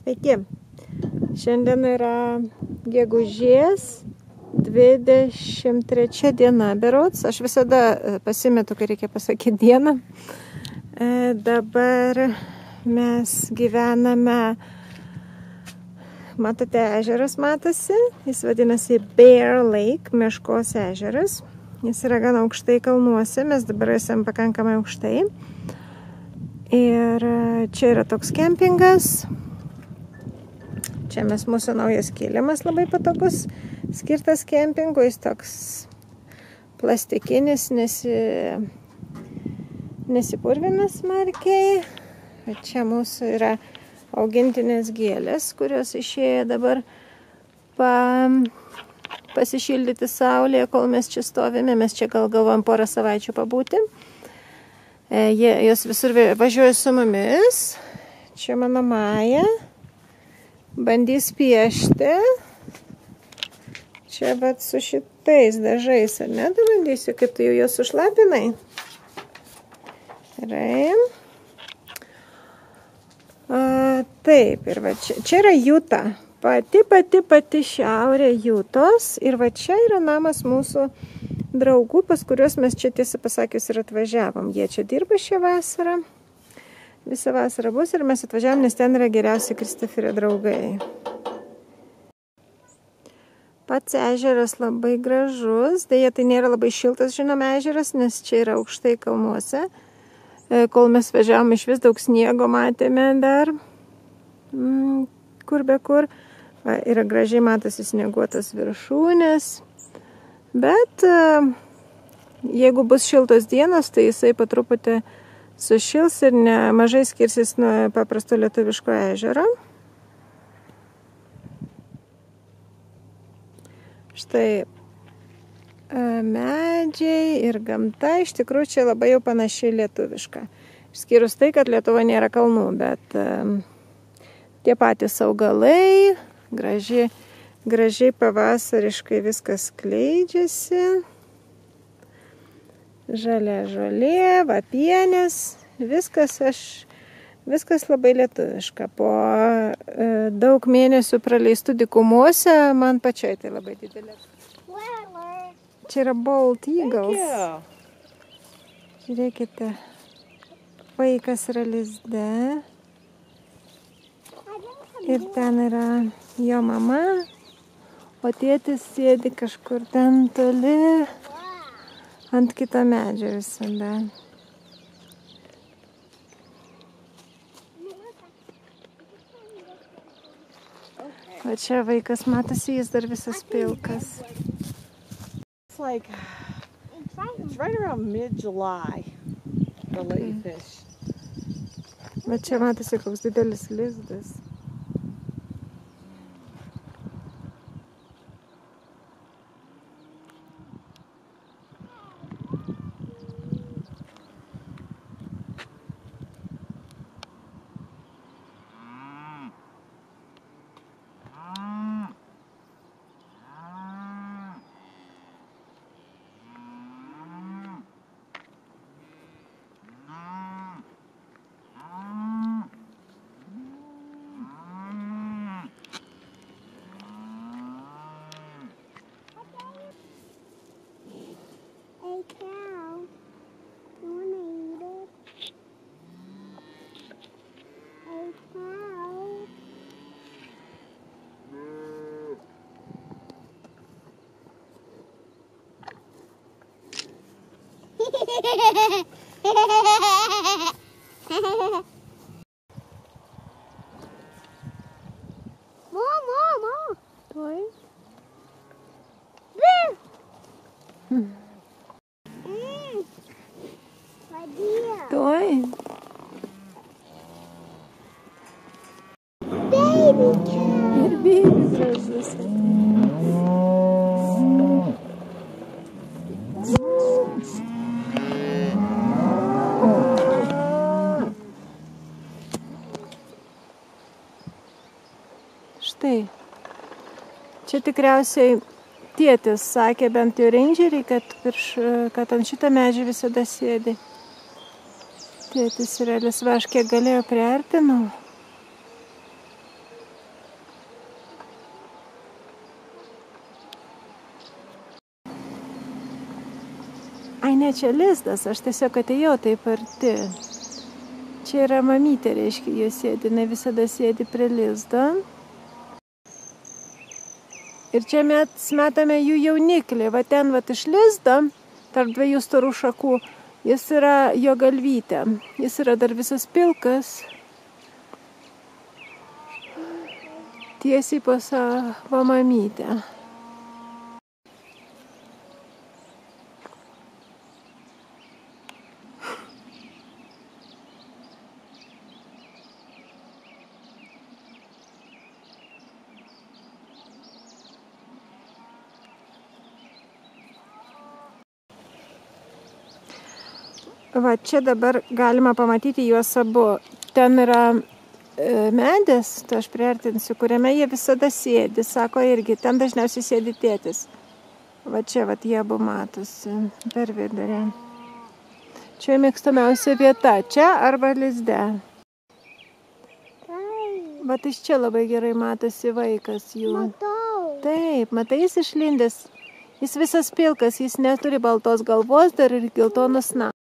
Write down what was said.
Sveiki. Šiandien yra gegužės 23 diena berods. Aš visada pasimetu, kai reikia pasakyti dieną. Dabar mes gyvename, matote, ežeras matosi. Jis vadinasi Bear Lake, Meškos ežeras. Jis yra gan aukštai kalnuose, mes dabar esame pakankamai aukštai. Ir čia yra toks kempingas. Čia mes mūsų naujas kilimas labai patogus, skirtas kempingui. Jis toks plastikinis, nesipurvina smarkiai. Čia mūsų yra augintinės gėlės, kurios išėjo dabar pasišildyti saulėje, kol mes čia stovime. Mes čia gal galvojam porą savaičių pabūti. Jos visur važiuoja su mumis. Čia mano Maja. Bandys piešti. Čia bet su šitais dažais, ar ne? Tu bandysiu, kaip tu jau juos sušlapinai. Gerai. Taip, ir va čia yra Juta. Pati šiaurė Jutos. Ir va čia yra namas mūsų draugų, pas kuriuos mes čia tiesą pasakius ir atvažiavom. Jie čia dirba šią vasarą. Visą vasarą bus ir mes atvažiavom, nes ten yra geriausi Kristoferio draugai. Pats ežeras labai gražus. Deja, tai nėra labai šiltas, žinoma, ežeras, nes čia yra aukštai kalnuose. Kol mes važiavom, iš vis daug sniego matėme dar. Kur be kur. Va, yra gražiai matosi snieguotas viršūnės. Bet jeigu bus šiltos dienos, tai jisai po truputį sušils ir nemažai skirsis nuo paprasto lietuviško ežero. Štai medžiai ir gamta iš tikrųjų čia labai jau panaši lietuviška. Išskyrus tai, kad Lietuva nėra kalnų, bet tie patys augalai, gražiai pavasariškai viskas skleidžiasi. Žalia žolė, vapienės, viskas labai lietuviška. Po daug mėnesių praleistų dykumuose man pačiai tai labai didelė. Čia yra Bald Eagles. Žiūrėkite, vaikas yra lizde. Ir ten yra jo mama, o tėtis sėdi kažkur ten toli ant kito medžio visada. O čia vaikas matosi, jis dar visas pilkas. It's right around mid-July, the ladyfish. Bet čia matosi, koks didelis lizdas. Mama. Oi. Toi. Baby cow. Ir baby gražus. Štai. Čia tikriausiai tėtis sakė, bent jau rangeriai, kad ant šitą medžią visada sėdi. Tėtis ir Elis, va, aš kiek galėjau priartinau. čia lizdas, aš tiesiog atėjau taip arti. Čia yra mamytė, reiškia, jie sėdi, jinai visada sėdi prie lizdo. Ir čia mes matome jų jauniklį, va ten va iš lizdo, tarp dviejų storų šakų, jis yra jo galvytė, jis yra dar visas pilkas, tiesiai po savo mamytę. Va, čia dabar galima pamatyti juos abu. Ten yra medis, tai aš priartinsiu, kuriame jie visada sėdi. Sako irgi, ten dažniausiai sėdi tėtis. Va čia, va, jie abu matosi per vidurį. Čia mėgstamiausia vieta, čia arba lizde. Va, iš čia labai gerai matosi vaikas jų. Matau. Taip, matai, jis išlindęs. Jis visas pilkas, jis neturi baltos galvos, dar ir geltonas snapas.